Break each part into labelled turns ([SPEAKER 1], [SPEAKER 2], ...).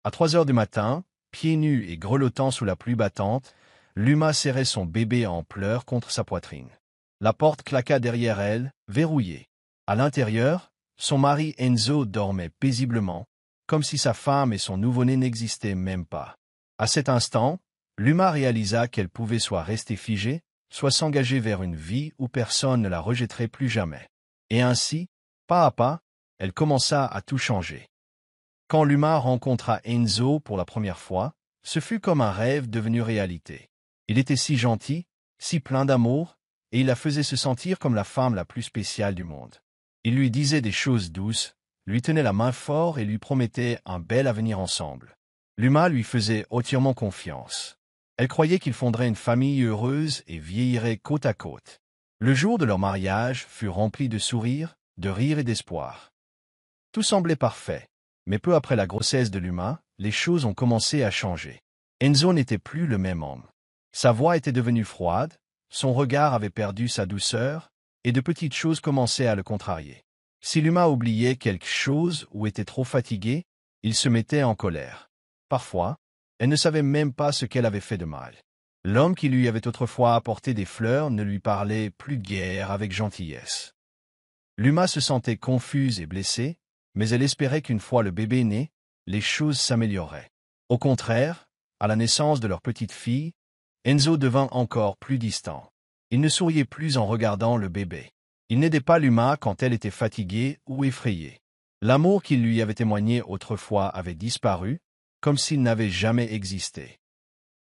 [SPEAKER 1] À 3 heures du matin, pieds nus et grelottant sous la pluie battante, Luma serrait son bébé en pleurs contre sa poitrine. La porte claqua derrière elle, verrouillée. À l'intérieur, son mari Enzo dormait paisiblement, comme si sa femme et son nouveau-né n'existaient même pas. À cet instant, Luma réalisa qu'elle pouvait soit rester figée, soit s'engager vers une vie où personne ne la rejetterait plus jamais. Et ainsi, pas à pas, elle commença à tout changer. Quand Luma rencontra Enzo pour la première fois, ce fut comme un rêve devenu réalité. Il était si gentil, si plein d'amour, et il la faisait se sentir comme la femme la plus spéciale du monde. Il lui disait des choses douces, lui tenait la main fort et lui promettait un bel avenir ensemble. Luma lui faisait entièrement confiance. Elle croyait qu'ils fonderaient une famille heureuse et vieilliraient côte à côte. Le jour de leur mariage fut rempli de sourires, de rires et d'espoir. Tout semblait parfait, mais peu après la grossesse de Luma, les choses ont commencé à changer. Enzo n'était plus le même homme. Sa voix était devenue froide, son regard avait perdu sa douceur, et de petites choses commençaient à le contrarier. Si Luma oubliait quelque chose ou était trop fatiguée, il se mettait en colère. Parfois, elle ne savait même pas ce qu'elle avait fait de mal. L'homme qui lui avait autrefois apporté des fleurs ne lui parlait plus guère avec gentillesse. Luma se sentait confuse et blessée, mais elle espérait qu'une fois le bébé né, les choses s'amélioreraient. Au contraire, à la naissance de leur petite fille, Enzo devint encore plus distant. Il ne souriait plus en regardant le bébé. Il n'aidait pas Luma quand elle était fatiguée ou effrayée. L'amour qu'il lui avait témoigné autrefois avait disparu, comme s'il n'avait jamais existé.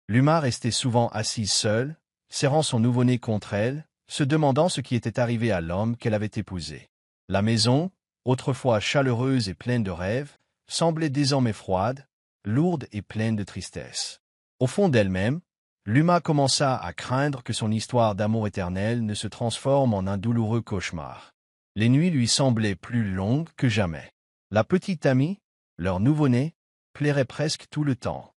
[SPEAKER 1] Luma restait souvent assise seule, serrant son nouveau-né contre elle, se demandant ce qui était arrivé à l'homme qu'elle avait épousé. La maison, autrefois chaleureuse et pleine de rêves, semblait désormais froide, lourde et pleine de tristesse. Au fond d'elle-même, Luma commença à craindre que son histoire d'amour éternel ne se transforme en un douloureux cauchemar. Les nuits lui semblaient plus longues que jamais. La petite amie, leur nouveau-né, plairait presque tout le temps.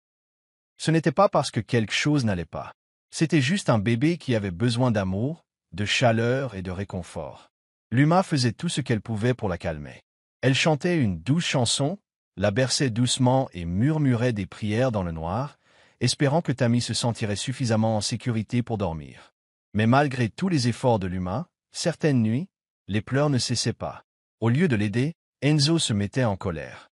[SPEAKER 1] Ce n'était pas parce que quelque chose n'allait pas. C'était juste un bébé qui avait besoin d'amour, de chaleur et de réconfort. Luma faisait tout ce qu'elle pouvait pour la calmer. Elle chantait une douce chanson, la berçait doucement et murmurait des prières dans le noir, espérant que Tammy se sentirait suffisamment en sécurité pour dormir. Mais malgré tous les efforts de Luma, certaines nuits, les pleurs ne cessaient pas. Au lieu de l'aider, Enzo se mettait en colère.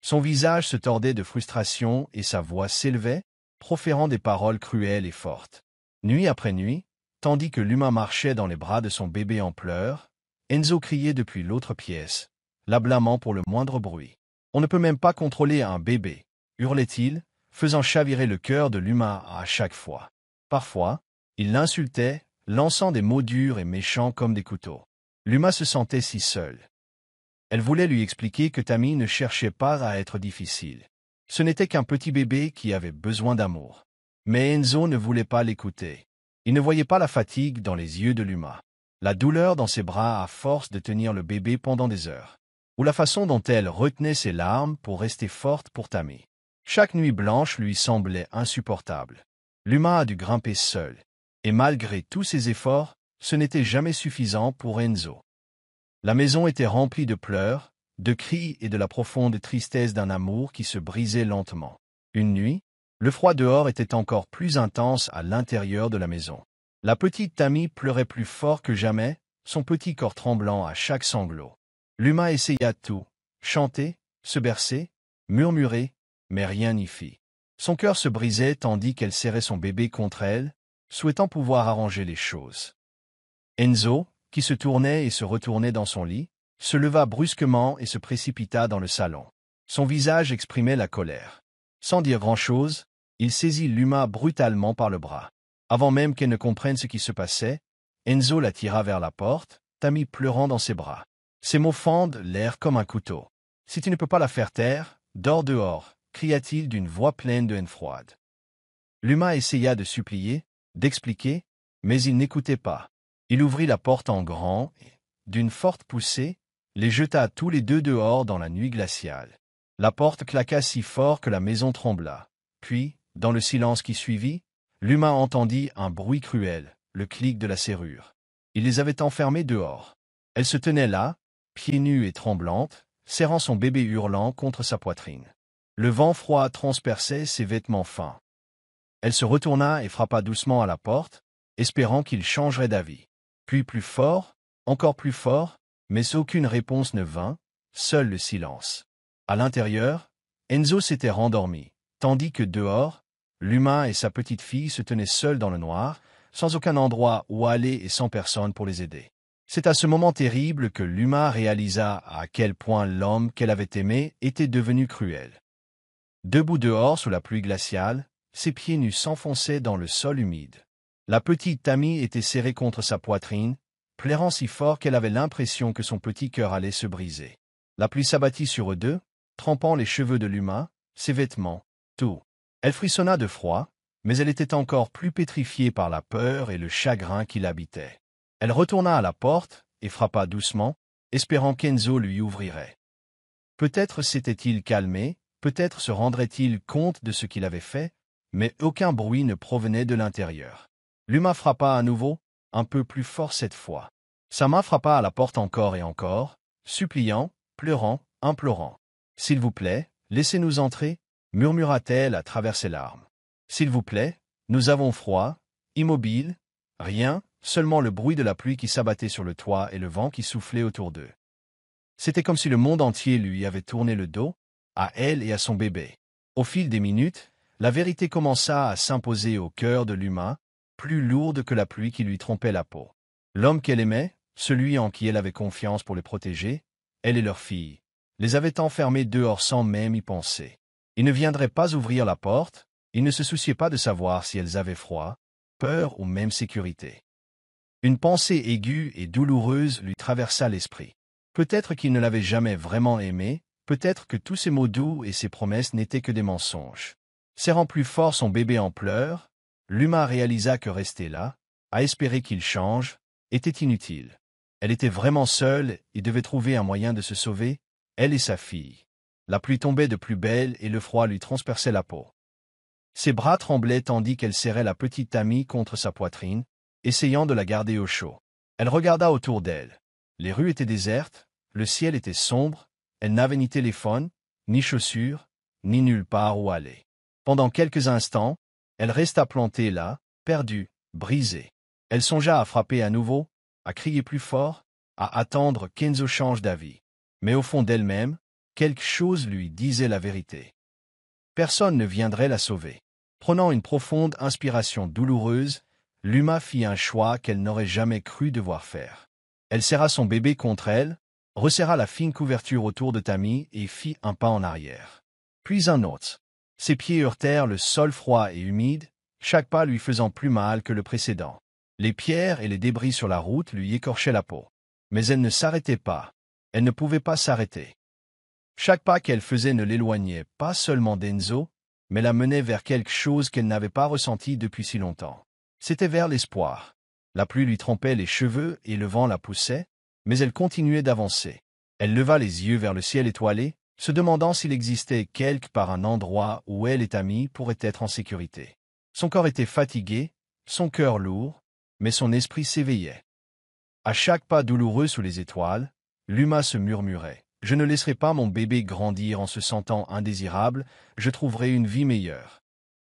[SPEAKER 1] Son visage se tordait de frustration et sa voix s'élevait, proférant des paroles cruelles et fortes. Nuit après nuit, tandis que Luma marchait dans les bras de son bébé en pleurs, Enzo criait depuis l'autre pièce, la blâmant pour le moindre bruit. « On ne peut même pas contrôler un bébé », hurlait-il, faisant chavirer le cœur de Luma à chaque fois. Parfois, il l'insultait, lançant des mots durs et méchants comme des couteaux. Luma se sentait si seule. Elle voulait lui expliquer que Tammy ne cherchait pas à être difficile. Ce n'était qu'un petit bébé qui avait besoin d'amour. Mais Enzo ne voulait pas l'écouter. Il ne voyait pas la fatigue dans les yeux de Luma, la douleur dans ses bras à force de tenir le bébé pendant des heures, ou la façon dont elle retenait ses larmes pour rester forte pour Tammy. Chaque nuit blanche lui semblait insupportable. Luma a dû grimper seule, et malgré tous ses efforts, ce n'était jamais suffisant pour Enzo. La maison était remplie de pleurs, de cris et de la profonde tristesse d'un amour qui se brisait lentement. Une nuit, le froid dehors était encore plus intense à l'intérieur de la maison. La petite Tammy pleurait plus fort que jamais, son petit corps tremblant à chaque sanglot. Luma essaya tout, chanter, se bercer, murmurer, mais rien n'y fit. Son cœur se brisait tandis qu'elle serrait son bébé contre elle, souhaitant pouvoir arranger les choses. Enzo, qui se tournait et se retournait dans son lit, se leva brusquement et se précipita dans le salon. Son visage exprimait la colère. Sans dire grand-chose, il saisit Luma brutalement par le bras. Avant même qu'elle ne comprenne ce qui se passait, Enzo la tira vers la porte, Tammy pleurant dans ses bras. Ses mots fendent l'air comme un couteau. « Si tu ne peux pas la faire taire, dors dehors », cria-t-il d'une voix pleine de haine froide. Luma essaya de supplier, d'expliquer, mais il n'écoutait pas. Il ouvrit la porte en grand et, d'une forte poussée, les jeta tous les deux dehors dans la nuit glaciale. La porte claqua si fort que la maison trembla. Puis, dans le silence qui suivit, Luma entendit un bruit cruel, le clic de la serrure. Il les avait enfermés dehors. Elle se tenait là, pieds nus et tremblante, serrant son bébé hurlant contre sa poitrine. Le vent froid transperçait ses vêtements fins. Elle se retourna et frappa doucement à la porte, espérant qu'il changerait d'avis. Puis plus fort, encore plus fort, mais aucune réponse ne vint, seul le silence. À l'intérieur, Enzo s'était rendormi, tandis que dehors, l'humain et sa petite fille se tenaient seuls dans le noir, sans aucun endroit où aller et sans personne pour les aider. C'est à ce moment terrible que l'humain réalisa à quel point l'homme qu'elle avait aimé était devenu cruel. Debout dehors sous la pluie glaciale, ses pieds nus s'enfonçaient dans le sol humide. La petite Tammy était serrée contre sa poitrine, pleurant si fort qu'elle avait l'impression que son petit cœur allait se briser. La pluie s'abattit sur eux deux, trempant les cheveux de l'humain, ses vêtements, tout. Elle frissonna de froid, mais elle était encore plus pétrifiée par la peur et le chagrin qui l'habitaient. Elle retourna à la porte et frappa doucement, espérant qu'Enzo lui ouvrirait. Peut-être s'était-il calmé, peut-être se rendrait-il compte de ce qu'il avait fait, mais aucun bruit ne provenait de l'intérieur. L'humain frappa à nouveau, un peu plus fort cette fois. Sa main frappa à la porte encore et encore, suppliant, pleurant, implorant. « S'il vous plaît, laissez-nous entrer » murmura-t-elle à travers ses larmes. « S'il vous plaît, nous avons froid, immobile, rien, seulement le bruit de la pluie qui s'abattait sur le toit et le vent qui soufflait autour d'eux. » C'était comme si le monde entier lui avait tourné le dos, à elle et à son bébé. Au fil des minutes, la vérité commença à s'imposer au cœur de l'humain, plus lourde que la pluie qui lui trompait la peau. L'homme qu'elle aimait, celui en qui elle avait confiance pour les protéger, elle et leur fille, les avait enfermés dehors sans même y penser. Ils ne viendraient pas ouvrir la porte, ils ne se souciaient pas de savoir si elles avaient froid, peur ou même sécurité. Une pensée aiguë et douloureuse lui traversa l'esprit. Peut-être qu'il ne l'avait jamais vraiment aimée, peut-être que tous ses mots doux et ses promesses n'étaient que des mensonges. Serrant plus fort son bébé en pleurs, l'humain réalisa que rester là, à espérer qu'il change, était inutile. Elle était vraiment seule et devait trouver un moyen de se sauver, elle et sa fille. La pluie tombait de plus belle et le froid lui transperçait la peau. Ses bras tremblaient tandis qu'elle serrait la petite amie contre sa poitrine, essayant de la garder au chaud. Elle regarda autour d'elle. Les rues étaient désertes, le ciel était sombre, elle n'avait ni téléphone, ni chaussures, ni nulle part où aller. Pendant quelques instants, elle resta plantée là, perdue, brisée. Elle songea à frapper à nouveau, à crier plus fort, à attendre qu'Enzo change d'avis. Mais au fond d'elle-même, quelque chose lui disait la vérité. Personne ne viendrait la sauver. Prenant une profonde inspiration douloureuse, l'humain fit un choix qu'elle n'aurait jamais cru devoir faire. Elle serra son bébé contre elle, resserra la fine couverture autour de Tammy et fit un pas en arrière. Puis un autre. Ses pieds heurtèrent le sol froid et humide, chaque pas lui faisant plus mal que le précédent. Les pierres et les débris sur la route lui écorchaient la peau. Mais elle ne s'arrêtait pas. Elle ne pouvait pas s'arrêter. Chaque pas qu'elle faisait ne l'éloignait pas seulement d'Enzo, mais la menait vers quelque chose qu'elle n'avait pas ressenti depuis si longtemps. C'était vers l'espoir. La pluie lui trempait les cheveux et le vent la poussait, mais elle continuait d'avancer. Elle leva les yeux vers le ciel étoilé, se demandant s'il existait quelque part un endroit où elle et Tammy pourraient être en sécurité. Son corps était fatigué, son cœur lourd, mais son esprit s'éveillait. À chaque pas douloureux sous les étoiles, l'humain se murmurait. « Je ne laisserai pas mon bébé grandir en se sentant indésirable, je trouverai une vie meilleure. »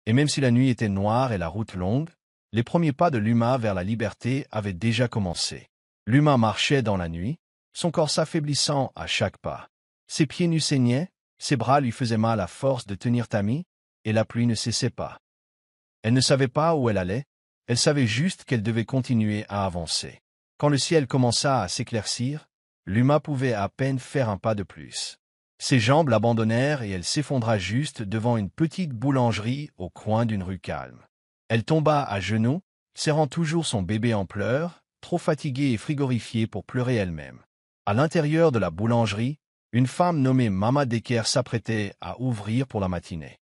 [SPEAKER 1] Et même si la nuit était noire et la route longue, les premiers pas de l'humain vers la liberté avaient déjà commencé. L'humain marchait dans la nuit, son corps s'affaiblissant à chaque pas. Ses pieds nus saignaient, ses bras lui faisaient mal à force de tenir Tammy, et la pluie ne cessait pas. Elle ne savait pas où elle allait, elle savait juste qu'elle devait continuer à avancer. Quand le ciel commença à s'éclaircir, l'humain pouvait à peine faire un pas de plus. Ses jambes l'abandonnèrent et elle s'effondra juste devant une petite boulangerie au coin d'une rue calme. Elle tomba à genoux, serrant toujours son bébé en pleurs, trop fatiguée et frigorifiée pour pleurer elle-même. À l'intérieur de la boulangerie, une femme nommée Mama Decker s'apprêtait à ouvrir pour la matinée.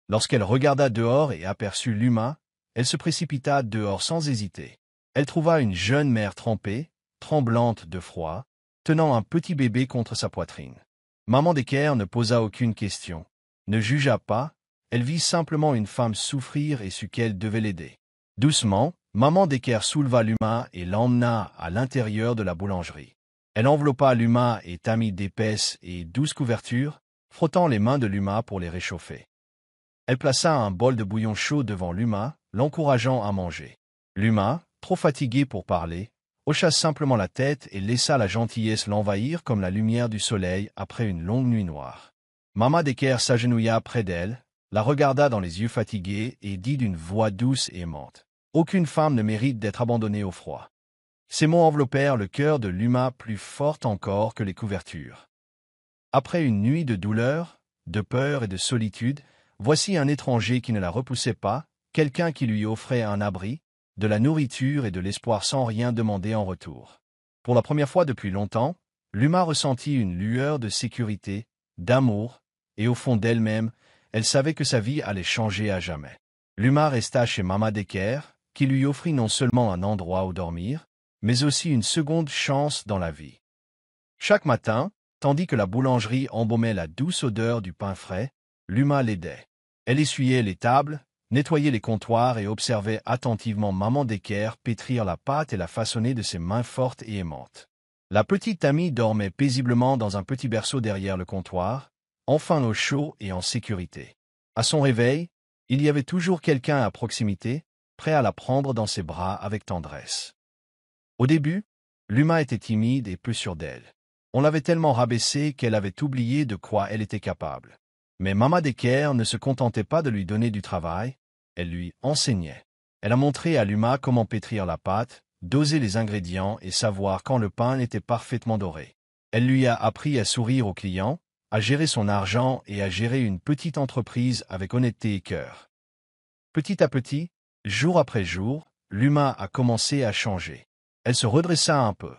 [SPEAKER 1] Lorsqu'elle regarda dehors et aperçut l'humain, elle se précipita dehors sans hésiter. Elle trouva une jeune mère trempée, tremblante de froid, tenant un petit bébé contre sa poitrine. Maman Decker ne posa aucune question, ne jugea pas, elle vit simplement une femme souffrir et sut qu'elle devait l'aider. Doucement, Maman Decker souleva l'humain et l'emmena à l'intérieur de la boulangerie. Elle enveloppa l'humain et Tammy d'épaisses et douces couvertures, frottant les mains de Luma pour les réchauffer. Elle plaça un bol de bouillon chaud devant Luma, l'encourageant à manger. Luma, trop fatigué pour parler, hocha simplement la tête et laissa la gentillesse l'envahir comme la lumière du soleil après une longue nuit noire. Mama Decker s'agenouilla près d'elle, la regarda dans les yeux fatigués et dit d'une voix douce et aimante. « Aucune femme ne mérite d'être abandonnée au froid. » Ces mots enveloppèrent le cœur de Luma plus fort encore que les couvertures. Après une nuit de douleur, de peur et de solitude, voici un étranger qui ne la repoussait pas, quelqu'un qui lui offrait un abri, de la nourriture et de l'espoir sans rien demander en retour. Pour la première fois depuis longtemps, Luma ressentit une lueur de sécurité, d'amour, et au fond d'elle-même, elle savait que sa vie allait changer à jamais. Luma resta chez Mama Decker, qui lui offrit non seulement un endroit où dormir, mais aussi une seconde chance dans la vie. Chaque matin, tandis que la boulangerie embaumait la douce odeur du pain frais, Luma l'aidait. Elle essuyait les tables, nettoyait les comptoirs et observait attentivement Maman Decker pétrir la pâte et la façonner de ses mains fortes et aimantes. La petite amie dormait paisiblement dans un petit berceau derrière le comptoir, enfin au chaud et en sécurité. À son réveil, il y avait toujours quelqu'un à proximité, prêt à la prendre dans ses bras avec tendresse. Au début, Luma était timide et peu sûre d'elle. On l'avait tellement rabaissée qu'elle avait oublié de quoi elle était capable. Mais Mama Decker ne se contentait pas de lui donner du travail, elle lui enseignait. Elle a montré à Luma comment pétrir la pâte, doser les ingrédients et savoir quand le pain était parfaitement doré. Elle lui a appris à sourire aux clients, à gérer son argent et à gérer une petite entreprise avec honnêteté et cœur. Petit à petit, jour après jour, Luma a commencé à changer. Elle se redressa un peu.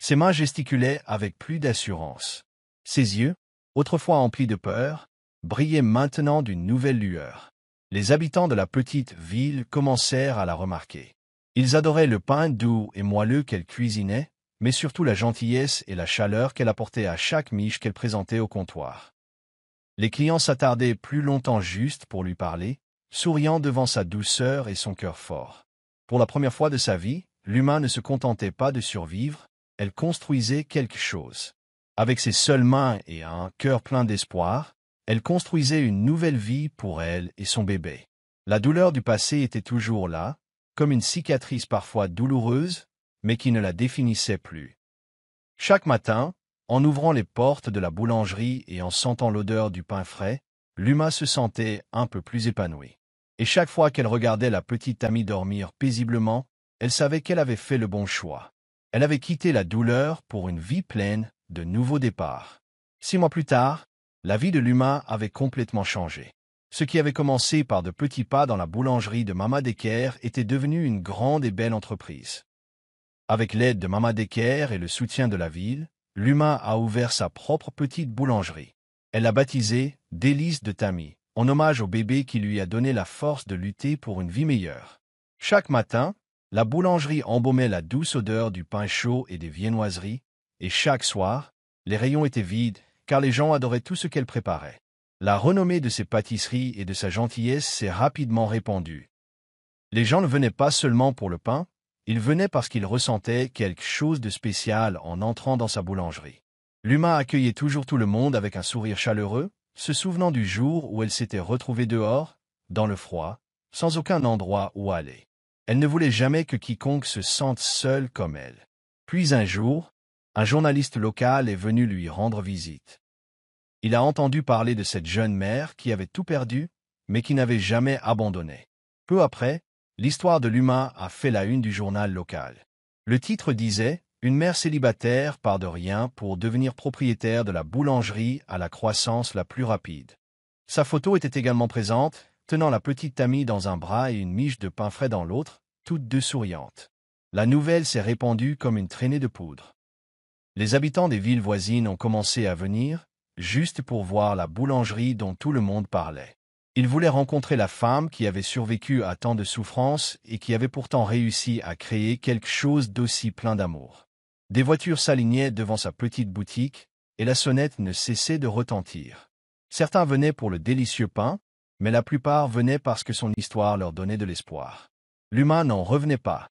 [SPEAKER 1] Ses mains gesticulaient avec plus d'assurance. Ses yeux, autrefois emplis de peur, brillaient maintenant d'une nouvelle lueur. Les habitants de la petite ville commencèrent à la remarquer. Ils adoraient le pain doux et moelleux qu'elle cuisinait, mais surtout la gentillesse et la chaleur qu'elle apportait à chaque miche qu'elle présentait au comptoir. Les clients s'attardaient plus longtemps juste pour lui parler, souriant devant sa douceur et son cœur fort. Pour la première fois de sa vie, Luma ne se contentait pas de survivre, elle construisait quelque chose. Avec ses seules mains et un cœur plein d'espoir, elle construisait une nouvelle vie pour elle et son bébé. La douleur du passé était toujours là, comme une cicatrice parfois douloureuse, mais qui ne la définissait plus. Chaque matin, en ouvrant les portes de la boulangerie et en sentant l'odeur du pain frais, Luma se sentait un peu plus épanouie. Et chaque fois qu'elle regardait la petite amie dormir paisiblement, elle savait qu'elle avait fait le bon choix. Elle avait quitté la douleur pour une vie pleine de nouveaux départs. 6 mois plus tard, la vie de Luma avait complètement changé. Ce qui avait commencé par de petits pas dans la boulangerie de Mama Decker était devenu une grande et belle entreprise. Avec l'aide de Mama Decker et le soutien de la ville, Luma a ouvert sa propre petite boulangerie. Elle l'a baptisée « Délices de Tammy », en hommage au bébé qui lui a donné la force de lutter pour une vie meilleure. Chaque matin, la boulangerie embaumait la douce odeur du pain chaud et des viennoiseries, et chaque soir, les rayons étaient vides, car les gens adoraient tout ce qu'elle préparait. La renommée de ses pâtisseries et de sa gentillesse s'est rapidement répandue. Les gens ne venaient pas seulement pour le pain, ils venaient parce qu'ils ressentaient quelque chose de spécial en entrant dans sa boulangerie. Luma accueillait toujours tout le monde avec un sourire chaleureux, se souvenant du jour où elle s'était retrouvée dehors, dans le froid, sans aucun endroit où aller. Elle ne voulait jamais que quiconque se sente seul comme elle. Puis un jour, un journaliste local est venu lui rendre visite. Il a entendu parler de cette jeune mère qui avait tout perdu, mais qui n'avait jamais abandonné. Peu après, l'histoire de Luma a fait la une du journal local. Le titre disait « Une mère célibataire part de rien pour devenir propriétaire de la boulangerie à la croissance la plus rapide ». Sa photo était également présente, tenant la petite amie dans un bras et une miche de pain frais dans l'autre, toutes deux souriantes. La nouvelle s'est répandue comme une traînée de poudre. Les habitants des villes voisines ont commencé à venir, juste pour voir la boulangerie dont tout le monde parlait. Ils voulaient rencontrer la femme qui avait survécu à tant de souffrances et qui avait pourtant réussi à créer quelque chose d'aussi plein d'amour. Des voitures s'alignaient devant sa petite boutique, et la sonnette ne cessait de retentir. Certains venaient pour le délicieux pain, mais la plupart venaient parce que son histoire leur donnait de l'espoir. Luma n'en revenait pas.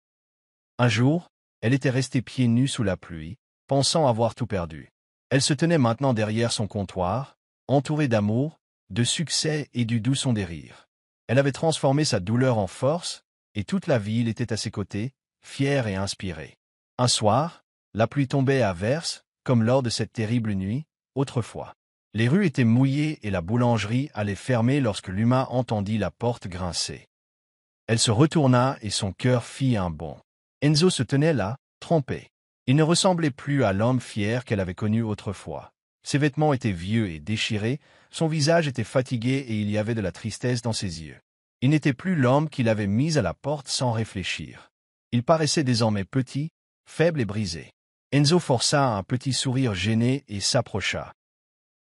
[SPEAKER 1] Un jour, elle était restée pieds nus sous la pluie, pensant avoir tout perdu. Elle se tenait maintenant derrière son comptoir, entourée d'amour, de succès et du doux son des rires. Elle avait transformé sa douleur en force, et toute la ville était à ses côtés, fière et inspirée. Un soir, la pluie tombait à verse, comme lors de cette terrible nuit, autrefois. Les rues étaient mouillées et la boulangerie allait fermer lorsque Luma entendit la porte grincer. Elle se retourna et son cœur fit un bond. Enzo se tenait là, trempé. Il ne ressemblait plus à l'homme fier qu'elle avait connu autrefois. Ses vêtements étaient vieux et déchirés, son visage était fatigué et il y avait de la tristesse dans ses yeux. Il n'était plus l'homme qu'il avait mis à la porte sans réfléchir. Il paraissait désormais petit, faible et brisé. Enzo força un petit sourire gêné et s'approcha.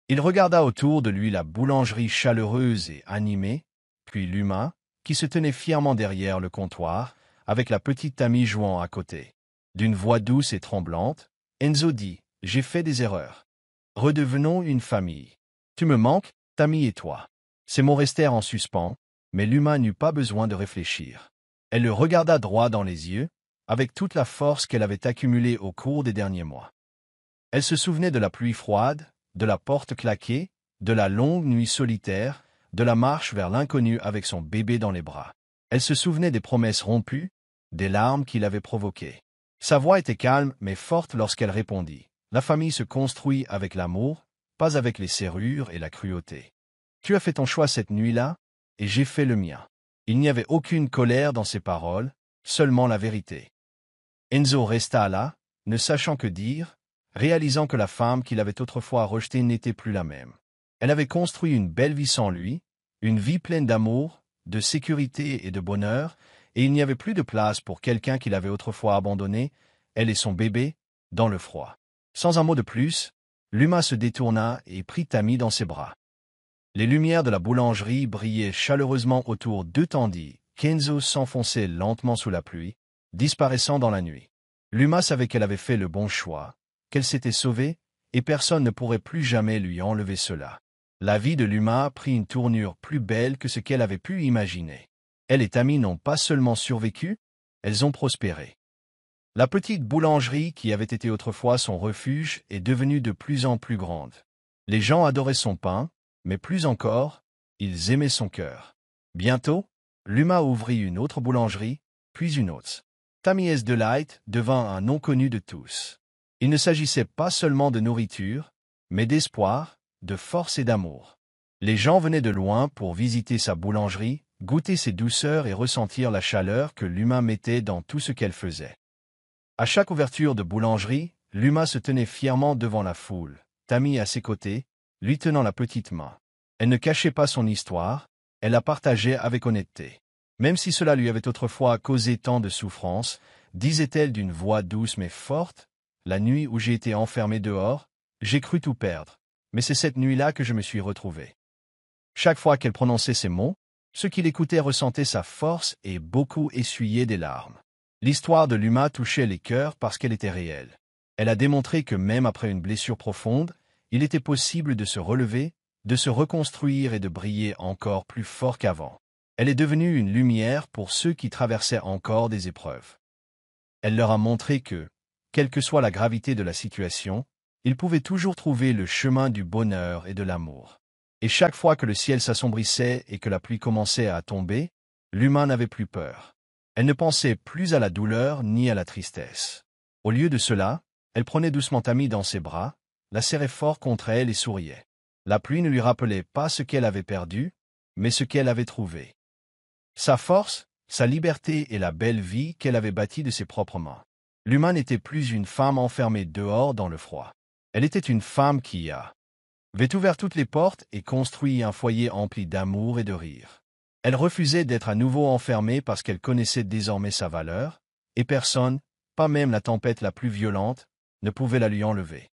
[SPEAKER 1] Il regarda autour de lui la boulangerie chaleureuse et animée, puis Luma, qui se tenait fièrement derrière le comptoir, avec la petite Tammy jouant à côté. D'une voix douce et tremblante, Enzo dit « J'ai fait des erreurs. Redevenons une famille. Tu me manques, Tammy et toi. » Ces mots restèrent en suspens, mais Luma n'eut pas besoin de réfléchir. Elle le regarda droit dans les yeux, avec toute la force qu'elle avait accumulée au cours des derniers mois. Elle se souvenait de la pluie froide, de la porte claquée, de la longue nuit solitaire, de la marche vers l'inconnu avec son bébé dans les bras. Elle se souvenait des promesses rompues, des larmes qu'il avait provoquées. Sa voix était calme mais forte lorsqu'elle répondit. La famille se construit avec l'amour, pas avec les serrures et la cruauté. Tu as fait ton choix cette nuit-là, et j'ai fait le mien. Il n'y avait aucune colère dans ses paroles, seulement la vérité. Enzo resta là, ne sachant que dire, réalisant que la femme qu'il avait autrefois rejetée n'était plus la même. Elle avait construit une belle vie sans lui, une vie pleine d'amour, de sécurité et de bonheur, et il n'y avait plus de place pour quelqu'un qu'il avait autrefois abandonné, elle et son bébé, dans le froid. Sans un mot de plus, Luma se détourna et prit Tammy dans ses bras. Les lumières de la boulangerie brillaient chaleureusement autour d'eux tandis qu'Enzo s'enfonçait lentement sous la pluie, disparaissant dans la nuit. Luma savait qu'elle avait fait le bon choix, qu'elle s'était sauvée, et personne ne pourrait plus jamais lui enlever cela. La vie de Luma prit une tournure plus belle que ce qu'elle avait pu imaginer. Elle et Tammy n'ont pas seulement survécu, elles ont prospéré. La petite boulangerie qui avait été autrefois son refuge est devenue de plus en plus grande. Les gens adoraient son pain, mais plus encore, ils aimaient son cœur. Bientôt, Luma ouvrit une autre boulangerie, puis une autre. Tammy's Delight devint un nom connu de tous. Il ne s'agissait pas seulement de nourriture, mais d'espoir, de force et d'amour. Les gens venaient de loin pour visiter sa boulangerie, goûter ses douceurs et ressentir la chaleur que Luma mettait dans tout ce qu'elle faisait. À chaque ouverture de boulangerie, Luma se tenait fièrement devant la foule, Tammy à ses côtés, lui tenant la petite main. Elle ne cachait pas son histoire, elle la partageait avec honnêteté. Même si cela lui avait autrefois causé tant de souffrance, disait-elle d'une voix douce mais forte, « La nuit où j'ai été enfermée dehors, j'ai cru tout perdre, mais c'est cette nuit-là que je me suis retrouvée. » Chaque fois qu'elle prononçait ces mots, ceux qui l'écoutaient ressentaient sa force et beaucoup essuyaient des larmes. L'histoire de Luma touchait les cœurs parce qu'elle était réelle. Elle a démontré que même après une blessure profonde, il était possible de se relever, de se reconstruire et de briller encore plus fort qu'avant. Elle est devenue une lumière pour ceux qui traversaient encore des épreuves. Elle leur a montré que, quelle que soit la gravité de la situation, ils pouvaient toujours trouver le chemin du bonheur et de l'amour. Et chaque fois que le ciel s'assombrissait et que la pluie commençait à tomber, Luma n'avait plus peur. Elle ne pensait plus à la douleur ni à la tristesse. Au lieu de cela, elle prenait doucement Tammy dans ses bras, la serrait fort contre elle et souriait. La pluie ne lui rappelait pas ce qu'elle avait perdu, mais ce qu'elle avait trouvé. Sa force, sa liberté et la belle vie qu'elle avait bâtie de ses propres mains. Luma n'était plus une femme enfermée dehors dans le froid. Elle était une femme qui avait ouvert toutes les portes et construit un foyer empli d'amour et de rire. Elle refusait d'être à nouveau enfermée parce qu'elle connaissait désormais sa valeur, et personne, pas même la tempête la plus violente, ne pouvait la lui enlever.